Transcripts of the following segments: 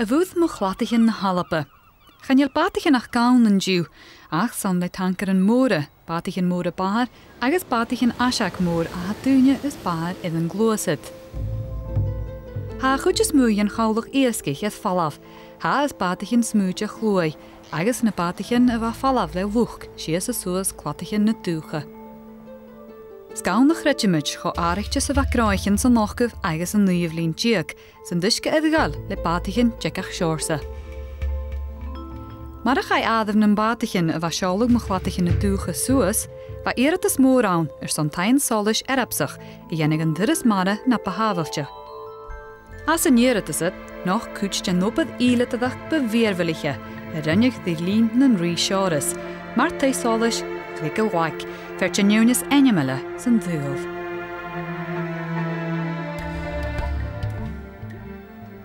A bhúd mo chlatachan na Alba. Channeal batachan nach gaun an dú, ach san le tankar an móra, batachan móra bahar, agus batachan aseach mór a dúne is bahar in an glósid. Ha chudjas múi an chawlach éascich as fallaf, ha is batachan smúja chlói, agus na batachan a bha fallaf le luch, sias a suas clatachan na dúcha. Sgaun nach regimid cho árichtja sa bhacráichan san nachgah agus an nuamhlín diag, san duisce idgal le batachan jecach siorsa. Mar a chai adamh an batachan a bha seolug mo chlatachan na dúcha suas, bha éad is mór an san Taighean-Sholais erapsach I dhéannig an duras mara na pahavaltja. As an éad is it, nach cúch den nopad eile tadach beweerveliche, a rinneach di lín nan rí seoras, mar Taighean-Sholais Clickle waik, Fertjanionis enyamele san dhulv.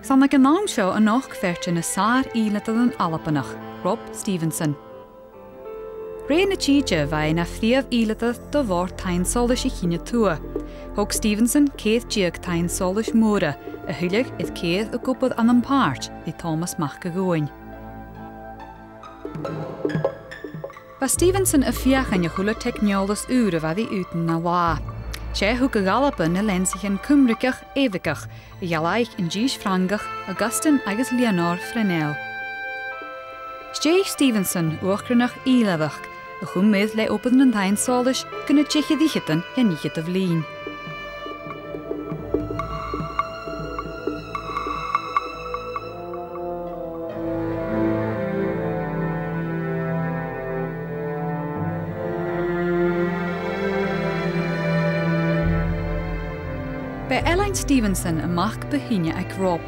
San ag an náam seo a nach fertjan na sár eile an Albanach, Rob Stevenson. Ré na tíide bhai na phríomh eile do bhór Taighean-Sholais I chinne tua. Hog Stevenson céad diag Taighean-Sholais móra, a thuileach is céad a gopad an an páirt I Thomas Mac go goin. Ba Stevenson a fiachan a chula techneolas ure vad I uten na wa. Sé hug a galapan na lensichan cumricach evigach, I jalaich in Gis Frangach, Augustin agus Leonor Fresnel. Steig Stevenson uachgranach eilevach, a chum medd le open an Taighean-Sholais gynna tjeche dichetan ja nichet of lien. Bij Elaine Stevenson een mach behinne ag Rob.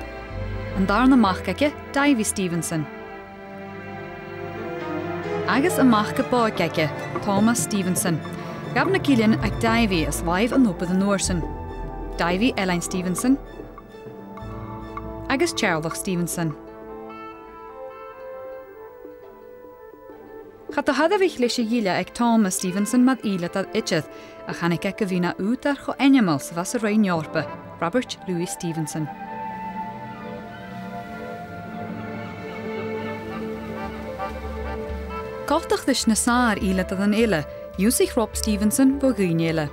En daarna mach ag Davy Stevenson. Agus een mach gebaag ag Thomas Stevenson. Gab na gillian ag Davy as waif an op de Noorsen. Davy Elaine Stevenson. Agus Charles Stevenson. Gaat de hadavich leis gile ag Thomas Stevenson mat eile dat itcheth, a chanig ag gavina uit ar cho animals was a rein jorpe, Robert Louis Stevenson. Galtach dis na saar eile dat an eile, Jusich Rob Stevenson boguin eile.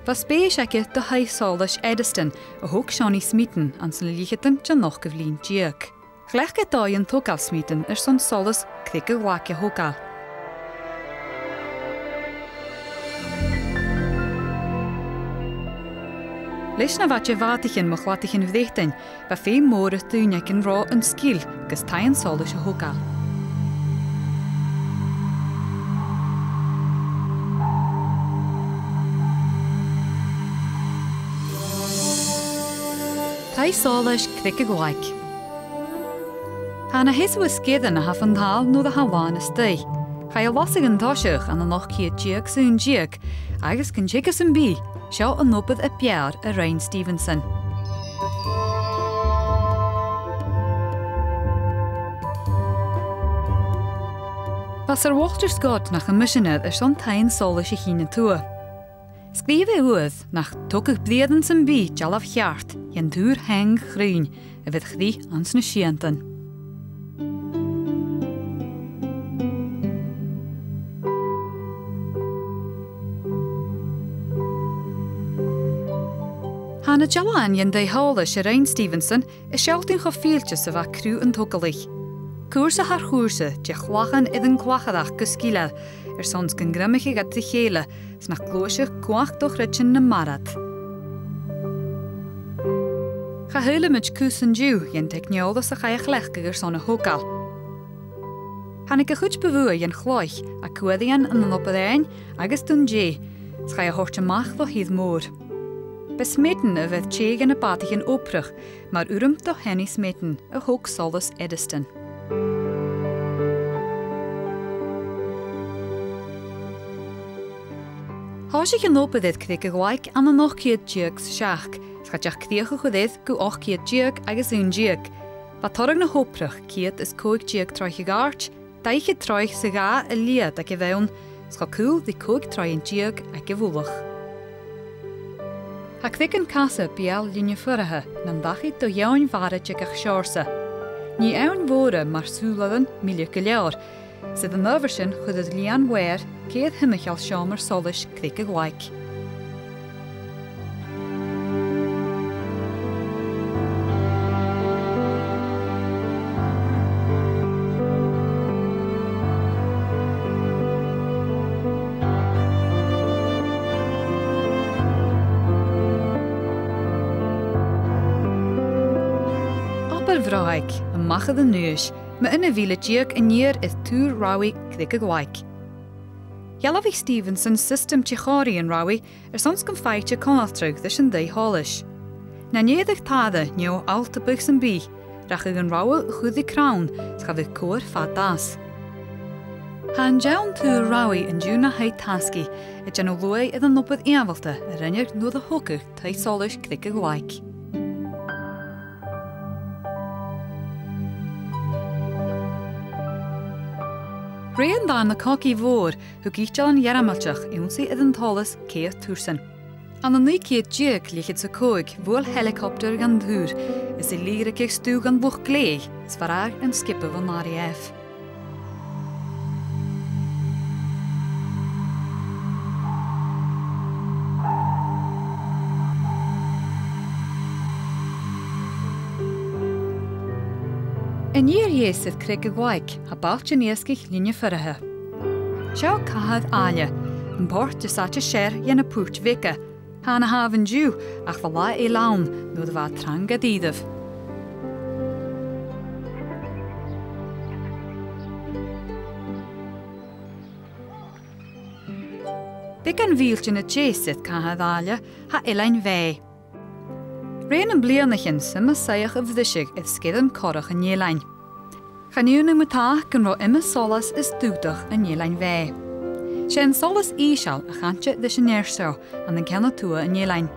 Was beis ag de Taighean-Sholais Ediston, a hoog Shawnee Smeaton an san lichetan jan noch gevlien diak. Glech get daien togal Smeaton son Solas krikke wake hogal. Leis na bhaite bhatachan mo chlatachan bhdéchtain, ba fé mór a dúneach an rá an scíl gus Taighean-Sholais a hogal. Taighean-Sholais cric gwaik. Ha na heswa skedan a hafandal no da hawan is day. Ga je lasig an tasig an noch kiet jiak soon jiak, agus kan jikas an bi. Seo an nopad a Pierre a Rain Stevenson. Was Walter Scott nach een missioned son Taighean-Sholais I chinne tua. Skrive uad nach tokig bleden zijn bi jalaf hjart, jen duur heng groen, a vid gri ans na scientan. Hanna Jalan jen Taighean-Sholais a Rain Stevenson is sheltin go fieltjes a bha cru an togalich. Koerse haar goerse, je chlachan idden kwachadach guskila, sons gan grimmige gat de gele, snach gloosje kwach doch ritchen na marat. Ga hele met kus en jew, jen techneolas a ga je glechkiger son a hokal. Han ik a goed bewoe jen chloich, a kwedian an an oppedein, agus dun je, scha je hortje mach do hied moor. Besmeten a ved tjegen a batich oprug, maar urum doch henny smeten, a hook Solas Ediston. Has ik genopen dit krikke gwaik aan een nog kiet jiaks schaak, schat jak kriege goed go och kiet jiak agus un jiak. Wat torg na hoprug kiet is koik jiak troich gaart, daiche troich se ga a lia dat je weon, scha cool die koik troich jiak a gewollig. Ha kwikken kassa bial linje furrehe, nam dachit do jouw vare jiak sjorse. Ní ann mhóra mar sùilealtan míle go leor, sydd yn nyfr sin chud y lian wer céad himichael siomar Solas cric y gwaig. Vraig, yn machad yn nŵs, mae yn y fila diag yn i'r is tŵr rawi cric y gwaig. Ialaf i Stevenson system tichori yn rawi sons gan Faic conaltrug ddys yn deu holish. Na nieddig tadda nio alta bugs yn bi, rach ag yn rawa chwyddi crawn, sgaf ych cwr fad das. Han jawn tŵr rawi yn diw na haid tasgi, jan o lwy ydyn nobod eafalta yr ennig nŵd y hwgwch tai Solas cric y gwaig. Rhaen dan na cogi fôr, hw gystal yn iaramalchach iwnsi ydyn tolas ceith twrsen. An yn ni ceith diag lichyd sy coig fôl helicopter gan ddŵr, is y lir ag eich stw gan bwch gleig, is farag yn skippa fo nari eff. Yn i'r iesydd cric y gwaig, a balch yn iesgych linia ffyrrahe. Siaw cahad alia, yn port jysat y sier yen y pwrt fica, han a haf yn diw, ach fala e lawn, nôd fa trang a didaf. Bic yn filt yn y iesydd cahad alia, ha elain fe. Rhaen yn blianachyn sy'n masaiach y fyddysig edd sgydd yn corach yn ielain. Chaniwn yn mwtach gan ro yma Solas is dwdach yn ielain fe. Sian Solas isial a chantio ddys yn ersio an yn cenna tŵa yn ielain.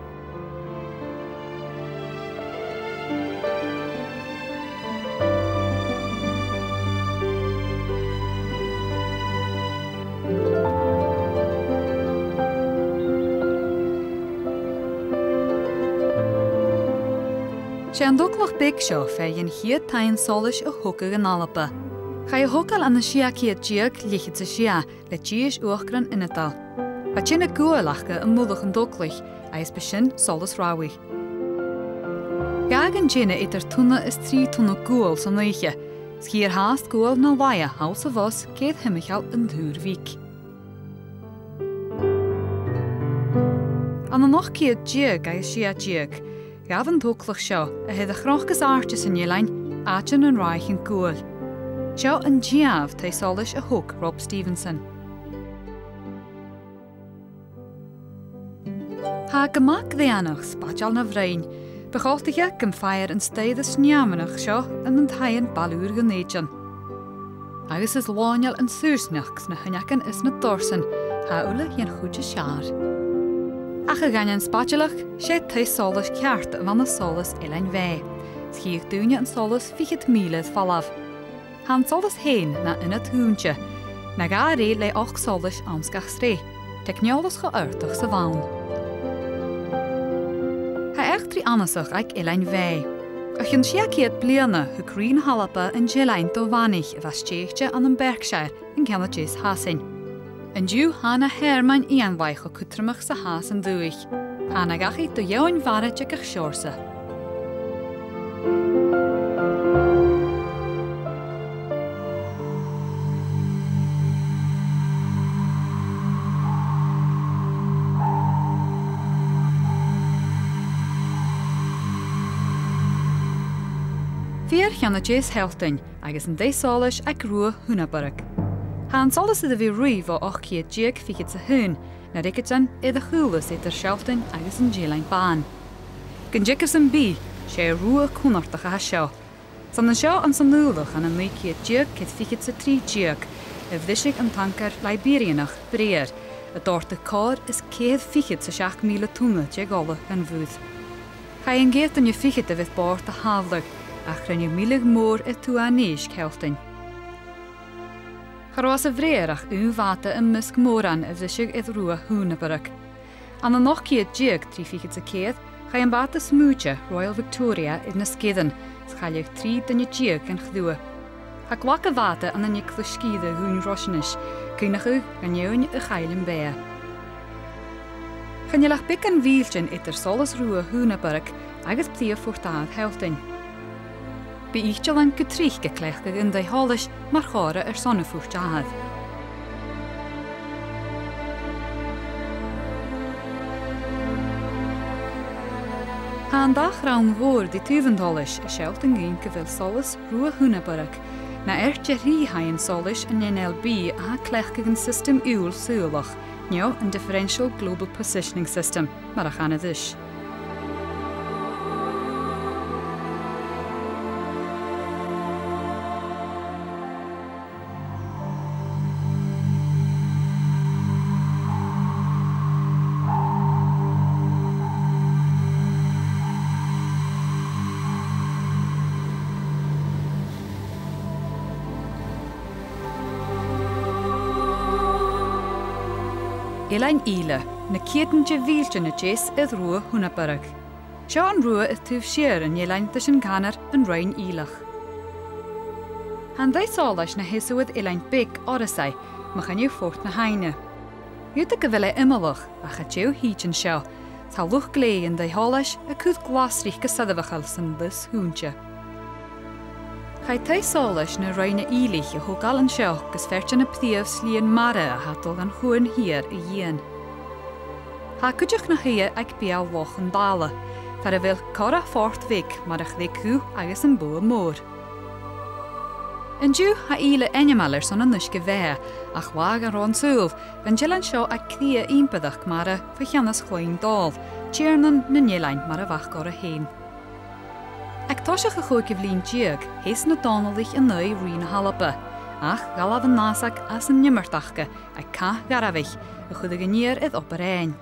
Sian dwglach big sio fe yn hiad tain Solas y hwgag yn Alba. Chai y hwgal an y siac hiad diag lichyd sy sia le dias uachgran inadal. Ba chyn y gwylachga yn mwddwch yn dwglach a is bysyn Solas rawi. Gag yn jyna idr tŵna is 3 tŵna gwyl sy'n leiche. Sgir haast gwyl na waia haws o fos ceith himichal yn ddŵr fic. An y noch hiad diag a is sia diag. Gaf yn dwglach sio, a hedd y chrochgas artis yn ielain, atyn yn raich yn gwyl. Sio yn diaf tai Solas y hwg Rob Stevenson. Ha gymac ddianach sbadjal na frein, becholtige gymffair yn steidd y sniamanach sio yn yn taien balwr gynneidjan. Agus is lonial yn sŵrsnachs na hynyacan is na dorsen, ha ula yen chwyd y siar. Ach y ganyan sbadjalach, sé tai Solas ceart van na Solas elain fe. Schiech dúne yn Solas fichyd miledd falaf. Han Solas heen na in het húntje, na ga re le och Solas amskach stre. Tekniolas ge uitach sa waan. Ha echt 3 anasach ag elain fe. Ach yn siakiet bliana hu green halapa yn gelain do vanig was steegtje an een Berkshire in Canada's hasin. Yn diw hana herman ian waich o cwtramach sa has yn ddwych. Hana gachi do iawn faret ag eich siorsa. Fier Canada's heltain agus yn dei Solas ag rua hwnabarag. Han Solas ydy fi rwyf o ochciad diag fichyd sa hwn, na ricketan iddo chwlus either sialtan agus yn gilain ban. Gan jicas yn bi, sé rua cwnartach a hasio. San yn sio an sanlwlwch an yn lyciad diag cydd fichyd sa 3 diag, y fddysig yn tankar Liberianach breir, y dort y cor is cydd fichyd sa 6,000 tŵna diag olach gan fwyd. Chai yn geit yn yw fichyd y fydd bort a haflag, ach rhan yw milig môr y tŵa nish ceoltain. Charwas y vreerach vate yn mysg moran y fysig edd rwa hwnabarach. An y nochiad diag 3 fichyd sa ceedd, chai yn bata smwtja Royal Victoria id na sgydden, Schailioch 3 dyn diag yn chdwa. Ha gwag y fada an yn ych ddysgydda hwn rosynys, cynach gan iawn y chael yn bea. Chanelach byg yn fylgyn ydy'r solas rŵa hwn y byrg agos plia ffwrtad heltyn. By eich yn gytrich gyclech yn ddau holys mae'r chora son y ffwrtad. Han dach rawn fôr di tüfendolish y sielt yn gyn gyfel solas rŵa hwna byrag, na ertje rhi hain solish yn NLB a clechgyn system uwl sùilach, nio yn Differential Global Positioning System, mar a chanaddish. Eile, na ciedyn je víltyn y jes ydd rŵa hwna byrag. Sio yn rŵa ydd tyf siar yn eilein dys yn ganar yn rhain eilach. Han ddau solas na heswyd eilein big orysau, mach yn yw ffwrt na haine. Yw't y gyfele ymolwch, a chadjew hyd yn sio, talwch glei yn ddau holas y cwth glasrich gysaddefachal sy'n ddys hwntja. Chai tai solas na rhain y eilich y hwgal yn sio gys fertyn y pdiaf slien mare a hatol gan hwn hir y yin. Ha cwdych na hia ag biaw loch yn dala, fer y fel cora ffort fig mar ych ddig hw agos yn bwa môr. Yn diw ha eile enjamaler son yn nysg fe, ach wag ar ron sŵl, fan jilan sio ag cria un byddach mare fy chianas chloen dol, tiernan na nielain mar y fach gora hen. Ag tosach y chwg i flin diag, hes na donalich yn neu rwy na halapa, ach galaf yn nasag as yn nymmertachge ag ca garafich, y chwdig yn nier ydd op yr ein.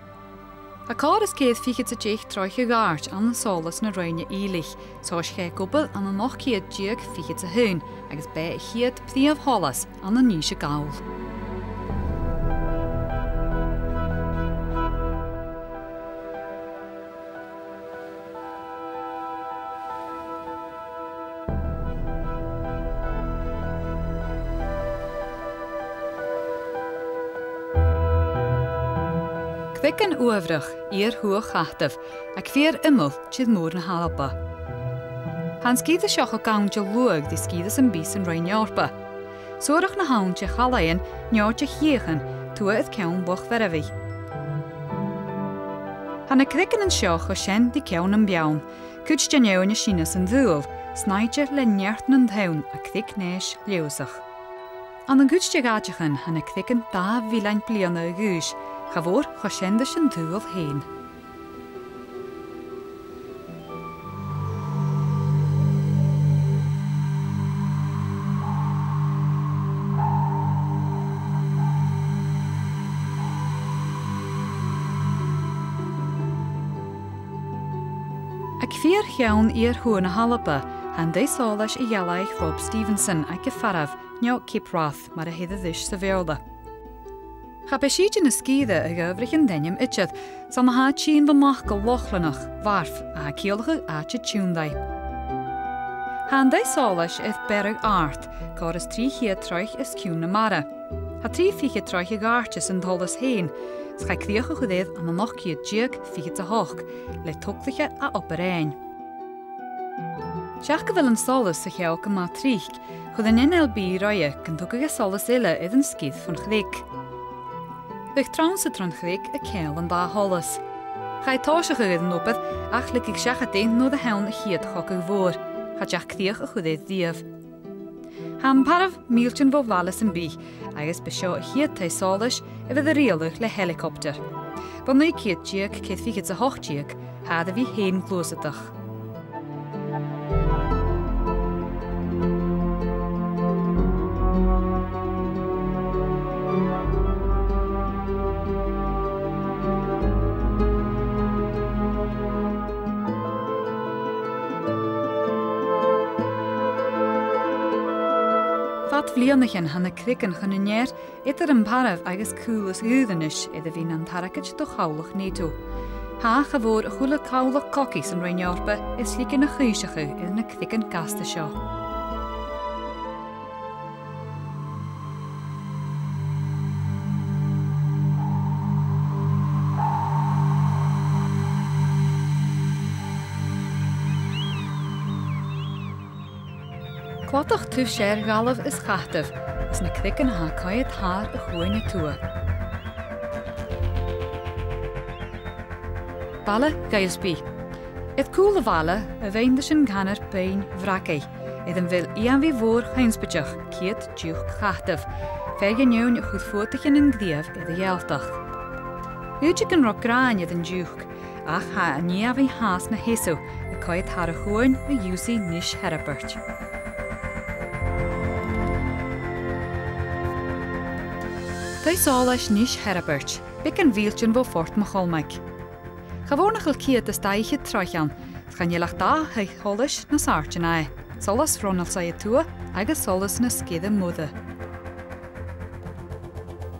A car is cead fichid y deich troich y gart an y solas na rhain y eilich, so as che gwbl an y noch ciad diag fichid y hyn, agos be chiad pdiaf holas an y nis y gawl. Cwig yn uafrach i'r hwa chahtaf ac fi'r ymwl sydd môr na Alba. Han sgyd y sioch o gawn dy lwag di sgyd yn bys yn rhain iorba. Sôrach na hawn dy chalayan nior dy chiechan twa ydd cawn boch ferafig. Han y cwig yn sioch o sien di cawn yn biawn, cwyd dy niawn y sinas yn ddwl, snaidja le niart yn ddawn a cwig nes liwsach. An yn gwyd dy gadjachan han y cwig yn da filain blion y gwys, Chafwr chosendys yn ddwl hen. Ac fi'r chiawn i'r hwn a halapa, han dau solas i ialaich Rob Stevenson ac y ffaraf nio Kiprath mar a heddyddys sa feola. Cha besíd yn ysgydda y gyfrich yn deniam ychyd, san ha tîn fy mach go lochlanach, farf a ciolach a tiwndai. Handai solas ydd berag art, cor ys 3 hyd troich ys ciwn na mara. Ha 3 fichyd troich y gartis yn dolas hen, scha criach o chwyddydd an y noch hyd diag fichyd a hoch, le tocliche a operein. Siach gyfel yn solas y chiawc yma trich, chwyd yn NLB roia gan tocig y solas eile ydd yn sgydd ffwn chdig. Wych trawn sy'n tron chwig y cael yn da holas. Chai tosach ygyd yn opad, ach lyg ag siach a dyn nôd y hawn y chiad chog ag fôr, cha diach cdiach y chwyddydd ddiaf. Ham paraf miltion fo falas yn bi, agos besio y chiad tai solas y fydd y riolwch le helicopter. Bon neu ciad diag ceith fi gyda hoch diag, had y fi hen glwsydach. Fat vlianach yn han y crig yn chynnynier, ydyr yn paraf agos cwlus ywddynys iddo fi'n antaracach do chawlwch neto. Ha chafór a chula cawla coci sy'n rhain Eorpa is ligan na chwysiachu yn y cddigan gasta sio. Clodach tu sér galaf is chahtaf, is na cddigan ha coed haar a chwyne tua. Bala gailsby. Edd cŵl y fala y fein dys yn ganner bein fragau, edd yn fel ian fi fôr chainsbydjach, ciet diwch chahtaf, fer gan iawn y chwyd ffwtach yn gddiaf edd y ieltach. Ywdig yn rog graen edd yn diwch, ach ha a niaf ei has na hesw, y coed haar a chwyne y iwsi nish herabert. Dau Solas nish herabert, byc yn fieltyn fo fort macholmag. Chafornach il ciad ys daiche troichan, chan ielach da hei holis na sartin ai, Solas ronal sa y tua, agus Solas na skidda mwdda.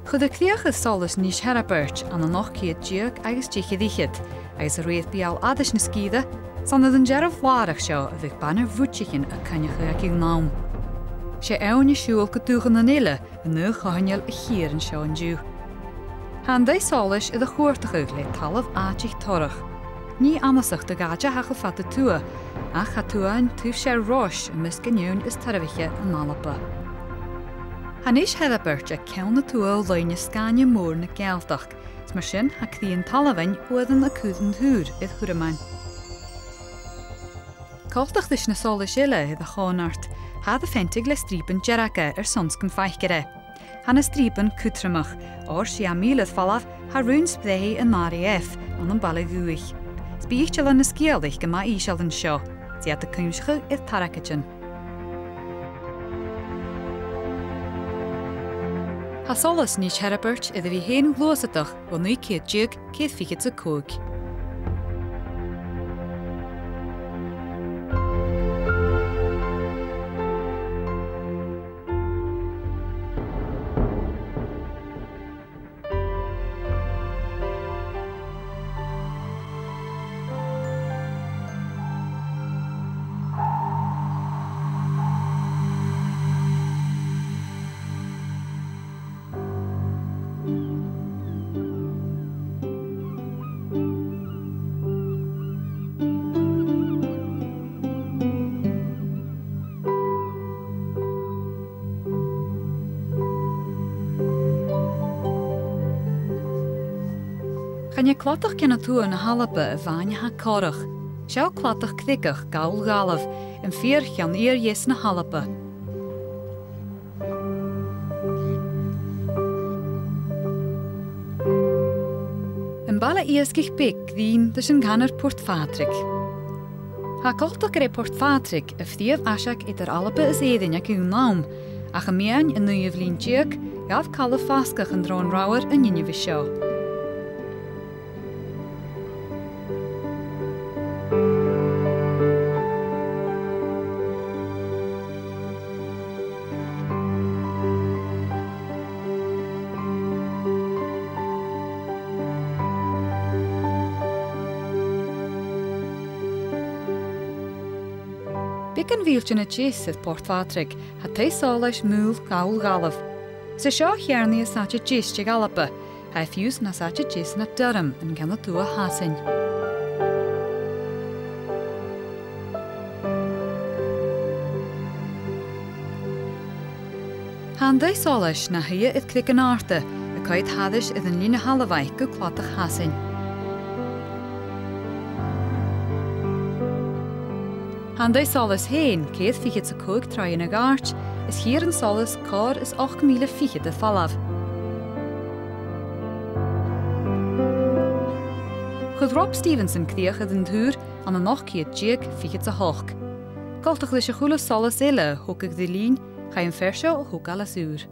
Chyd y cdiach ys Solas nish herabert, an anoch ciad diag agus diche ddichyd, agus y rwydd bial adys na skidda, san ydyn geraf warach sio y fyg banner fwtchichen y caniach ag i'w naam. Se ewn y siŵl gydwch yn eile, yn y chahaniel y chir yn sio yn diw. Handai Solas iddo chwrtach le talaf aachich torach. Ni amasach dy gadja hachel fat y tua, ach ha tua yn tŵf siar rosh yn mysgan iawn ys tarafiche yn Alba. Hanis Heddabert a cewn y tua o loen y sgania môr na geltach, smar sin ha cddian talafain oedd yn y cwydyn dhŵr idd hwraman. Coltach ddys na Solas eile iddo chonart, ha dy fentig le striben geraga sonsgan Faic. Han y striben cwtramach, o'r si a milydd falaf ha rhywun sbrehi yn mari an yn bala gwych. Sbych til yn ysgieldig gyma isial yn sio, di at y cymsych idd taracachan. Ha Solas nish herabert iddo fi hen glwysydach o nwy ciad diag ciad fichet y cwg. Chan je clotach gen tua na Alba y fain ha corach. Siaw clotach cdigach gawl galaf, yn ffyr chan i'r yes na Alba. Yn bala iasgich big ddyn dys yn ganner Portfadrig. Ha coltach gyda Portfadrig y ffdiaf asiag i'r Alba ys eddyn ac i'w naam, ach y mian yn nwy y flin diag, gaf calaf fasgach yn dron rawer yn unio fi sio. Byc yn fieltyn y gys ydd Portfadrig, ha tei Solas mŵl gawl galaf. Se sio hierni y sacha gys dig Alba, ha ffiws na sacha gys na Durham yn gan o dwa hasyn. Handai Solas na hia ydd cdig yn arte, y coed haddys ydd yn lun y halafai go clotach hasyn. Handai Solas heen, ceith fichet sy cwg troi yn y gart, is hier yn Solas cor is 8,000 fichet y falaf. Chwyd Rob Stevenson cdiach ydd yn dhŵr an y noch ciad diag fichet y hoch. Goltach lys y chwla Solas eile hwg ag ddilyn, chai yn fersio o hwg ala sŵr.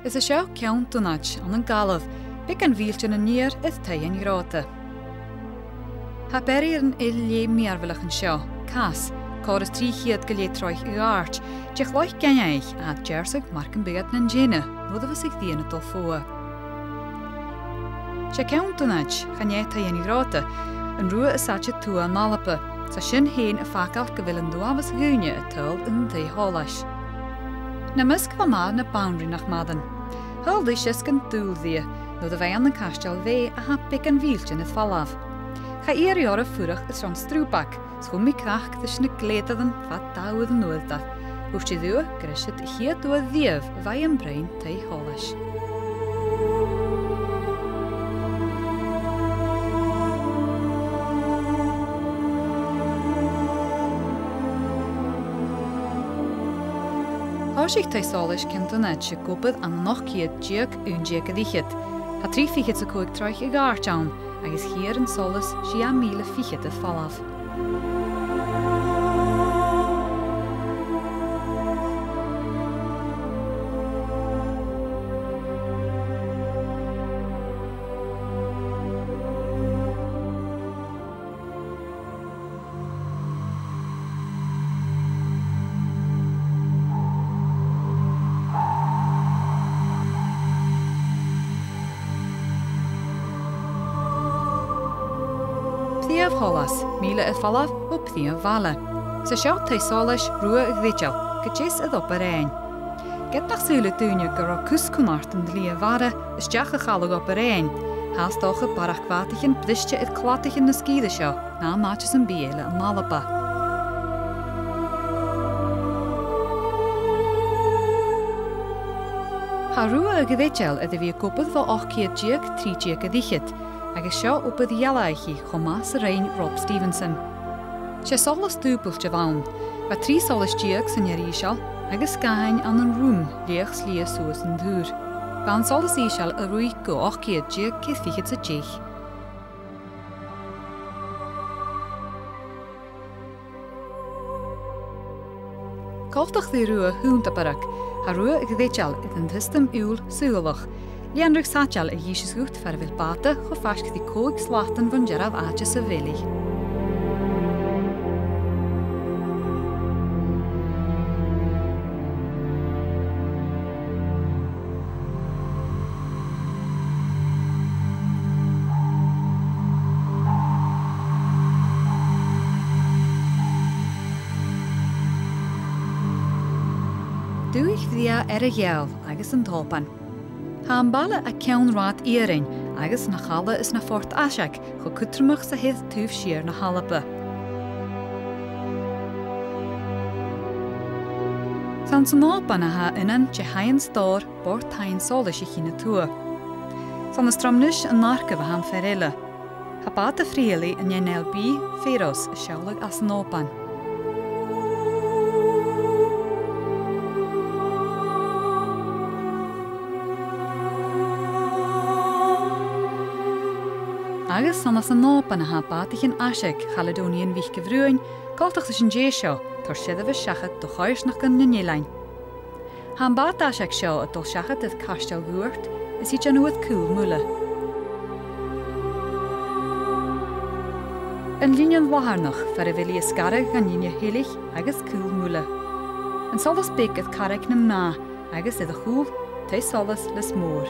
Is a seo ceann dúnait an an galamh, bic an bhílte na níor is Taighean-Sholais. Tá beir an eile miarmhalach an seo, cas, córas tríchiad go létroich I gáirt, deich loich ganneich a dearsag marc an bigad na dhéine, rud a bhs ag dhéana dul fua. Se ceann dúnait chané Taighean-Sholais, an rua is saite tú an Alba, sa sin héin a fácail go bhfuil an duabhas gúine a tuil in Taighean-Sholais. Na misc va mar na boundary nach madan. Huldi is gan dúldia, no de bheith an castel bhé a ha bic an bhílte in fallaf. Cha ar fuach is ran strúbach, schum mi crach dus na gléadadan fa dáwad an nuadda. Húst I dúa grisit hiad dúa ddiamh bheith an brein Taighean-Sholais. Háisig Taighean-Sholais cin dúnait se gobad an nachciad diag úndiag a ddíchiad. Ha trí fichiad sa cúig troich I gáirt ann, agus hir an Solas si a míle fichiad a fallaf. Pthiamh Solas, míle a fallaf ó pthiamh bhela. Sa seo Taighean-Sholais rua a ghdíteal, go dés a dop ar éin. Get nach sùile dúine gur á cuscúnart an dlí a bhara is deach a chalag op ar éin. Haas dócha barach gvátichin bliste it clátichin na scíide seo, ná mátas an eile an Alba. Tá rua a ghdíteal a bhí cúpad bh 8 diag 3 diag a ddíchiad, agus seo opad dhealaichi chomá sa réin Rob Stevenson. Se Solas dúpailte bhain, ba 3 solas diag san Iaríseal, agus scain an rúm léach slí suas an dúr. Ba an Solas Íseal a rúi go 8 diag cé fichiad sa déich. Cóftach dí rua húnta barach, ha rua a ghdéiteal it an thistam úl sùilach, Leanrich sáteal a dhísis gút fer bhfuil báta go feisc dí cóig slátan van dearab áte sa bhéli. Dúich bhia ar a gheall agus an tópan. Tá an balla a ceann rád íarainn agus na chala is na fort aiseach go cutramach sa hith túh siar na Alba. San san nópan a ha inan de hain stór bor Taighean-Sholais I chine tua. San na stramnis an narca bh han fer eile. Ha bát a frialaí an eile bí féros seolag as an nópan. Agus sanas an nópan a ha bátichin aiseach Chaladónian bhích gohrúin, gáltach sin dé seo tar siad a bheith seachad do cháirsnach gan na nílein. Ha an bát aiseach seo a dul seachad a castel gúirt, is í an uad cúl múla. An línean waharnach fer a bhili a scarag gan líne hélich agus cúl múla. An Solas bic a carag nam ná agus iad a chúl Taighean-Sholais les mór.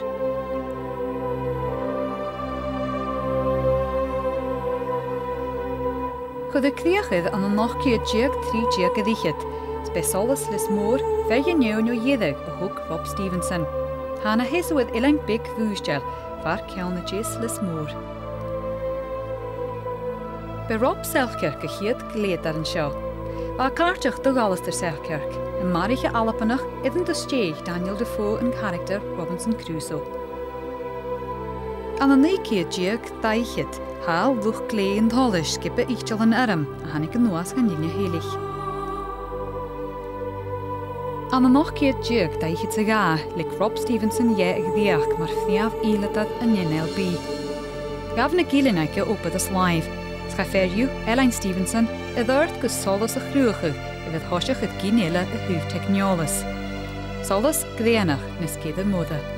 Chud a críochid an an 8 diag 3 diag a ddíchiad, spe Solas les mór feige neon o dhéideag a thug Rob Stevenson. Hána héasúid ilein big bhúisteal far ceanna dés les mór. Be Rob Selkirk a chiad gléad ar an seo. Ba carteach do Galaster Selkirk, an mariche Alpanach idan do stéig Daniel Defoe an character Robinson Crusoe. An an 9 diag daichiad, Haal bhuach glé an tholis skippe íteal an aram a hanig an nuas gan líne hélich. An an 8 diag daichiad sa gá, lig Rob Stevenson ag ddiach mar fniamh ílatad an NLB. Gaf na gílinaice opad a sláimh, scha ferju Elaine Stevenson a d'irt go Solas a chrúachu I bheith thoiseach it gínéile a thuh teicneolalas. Solas gréanach na scéad móda.